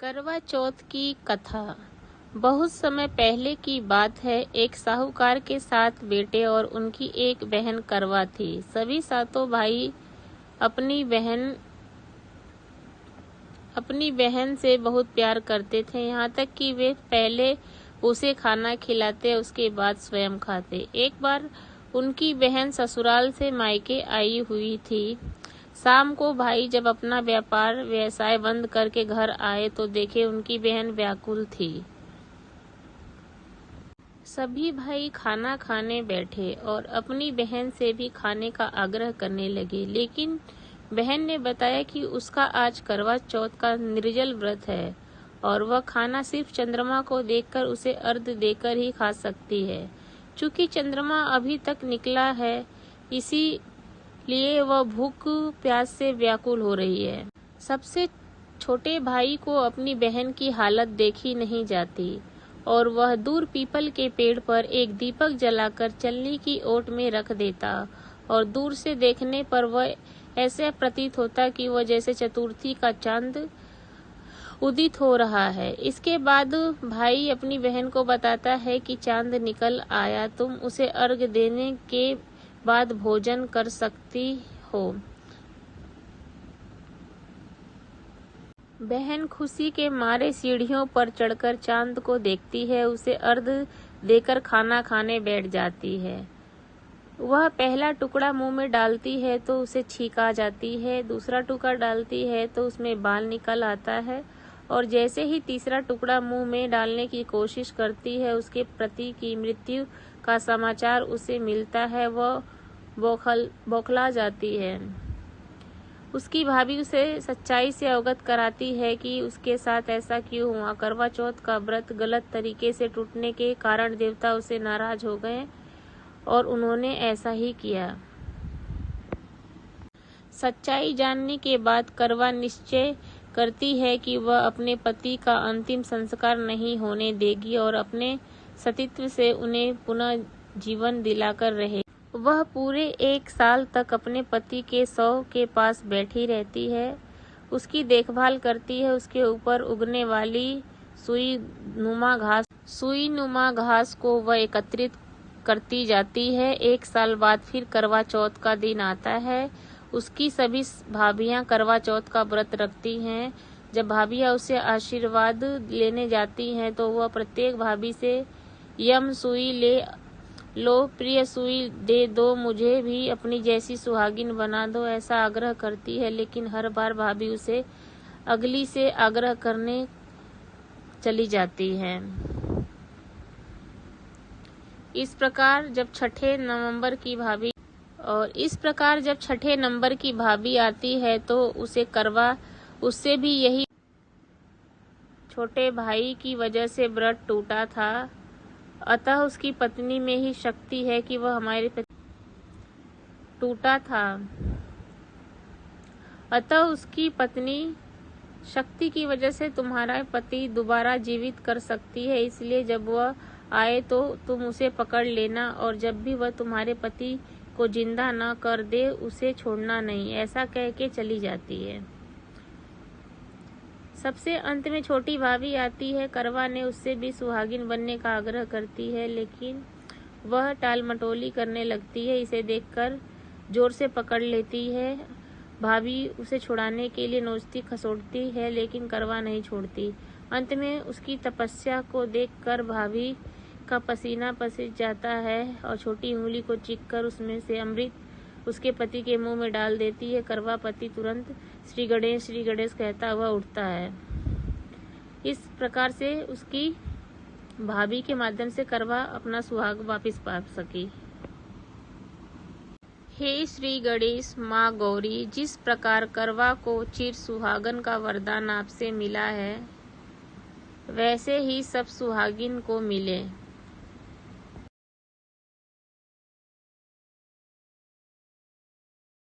करवा चौथ की कथा। बहुत समय पहले की बात है। एक साहूकार के 7 बेटे और उनकी एक बहन करवा थी। सभी सातों भाई अपनी बहन से बहुत प्यार करते थे, यहाँ तक कि वे पहले उसे खाना खिलाते, उसके बाद स्वयं खाते। एक बार उनकी बहन ससुराल से मायके आई हुई थी। शाम को भाई जब अपना व्यवसाय बंद करके घर आए तो देखे उनकी बहन व्याकुल थी। सभी भाई खाना खाने बैठे और अपनी बहन से भी खाने का आग्रह करने लगे, लेकिन बहन ने बताया कि उसका आज करवा चौथ का निर्जल व्रत है और वह खाना सिर्फ चंद्रमा को देखकर उसे अर्घ्य देकर ही खा सकती है। चूंकि चंद्रमा अभी तक निकला है, इसीलिए वह भूख प्यास से व्याकुल हो रही है। सबसे छोटे भाई को अपनी बहन की हालत देखी नहीं जाती और वह दूर पीपल के पेड़ पर एक दीपक जलाकर चलनी की ओट में रख देता और दूर से देखने पर वह ऐसे प्रतीत होता कि वह जैसे चतुर्थी का चांद उदित हो रहा है। इसके बाद भाई अपनी बहन को बताता है कि चांद निकल आया, तुम उसे अर्घ्य देने के बाद भोजन कर सकती हो। बहन खुशी के मारे सीढ़ियों पर चढ़कर चांद को देखती है, उसे अर्घ्य देकर खाना खाने बैठ जाती है। वह पहला टुकड़ा मुंह में डालती है तो उसे छींक आ जाती है, दूसरा टुकड़ा डालती है तो उसमें बाल निकल आता है और जैसे ही तीसरा टुकड़ा मुंह में डालने की कोशिश करती है, उसके पति की मृत्यु का समाचार उसे मिलता है। वह बौखला जाती है। उसकी भाभी उसे सच्चाई से अवगत कराती है कि उसके साथ ऐसा क्यों हुआ। करवा चौथ का व्रत गलत तरीके से टूटने के कारण देवता उसे नाराज हो गए और उन्होंने ऐसा ही किया। सच्चाई जानने के बाद करवा निश्चय करती है कि वह अपने पति का अंतिम संस्कार नहीं होने देगी और अपने सतीत्व से उन्हें पुनः जीवन दिलाकर रहे। वह पूरे 1 साल तक अपने पति के शव के पास बैठी रहती है, उसकी देखभाल करती है। उसके ऊपर उगने वाली सुई नुमा घास को वह एकत्रित करती जाती है। 1 साल बाद फिर करवा चौथ का दिन आता है। उसकी सभी भाभियां करवा चौथ का व्रत रखती हैं। जब भाभियां उससे आशीर्वाद लेने जाती हैं तो वह प्रत्येक भाभी से यम सुई ले लो, प्रिय सुई दे दो, मुझे भी अपनी जैसी सुहागिन बना दो, ऐसा आग्रह करती है। लेकिन हर बार भाभी उसे अगली से आग्रह करने चली जाती है। इस प्रकार जब छठे नंबर की भाभी आती है तो उसे करवा उससे भी यही छोटे भाई की वजह से व्रत टूटा था, अतः उसकी पत्नी में ही शक्ति है कि वह हमारे पति टूटा था। अतः उसकी पत्नी शक्ति की वजह से तुम्हारा पति दोबारा जीवित कर सकती है, इसलिए जब वह आए तो तुम उसे पकड़ लेना और जब भी वह तुम्हारे पति को जिंदा न कर दे उसे छोड़ना नहीं, ऐसा कह के चली जाती है। सबसे अंत में छोटी भाभी आती है। करवा ने उससे भी सुहागिन बनने का आग्रह करती है, लेकिन वह टालमटोली करने लगती है। इसे देखकर जोर से पकड़ लेती है। भाभी उसे छुड़ाने के लिए नोचती खसोटती है, लेकिन करवा नहीं छोड़ती। अंत में उसकी तपस्या को देखकर भाभी का पसीना पसीज जाता है और छोटी उंगली को चीखकर उसमें से अमृत उसके पति के मुंह में डाल देती है। करवा पति तुरंत श्री गणेश कहता हुआ उठता है। इस प्रकार से उसकी भाभी के माध्यम से करवा अपना सुहाग वापस पा सकी। हे श्री गणेश माँ गौरी, जिस प्रकार करवा को चिर सुहागन का वरदान आपसे मिला है, वैसे ही सब सुहागिन को मिले।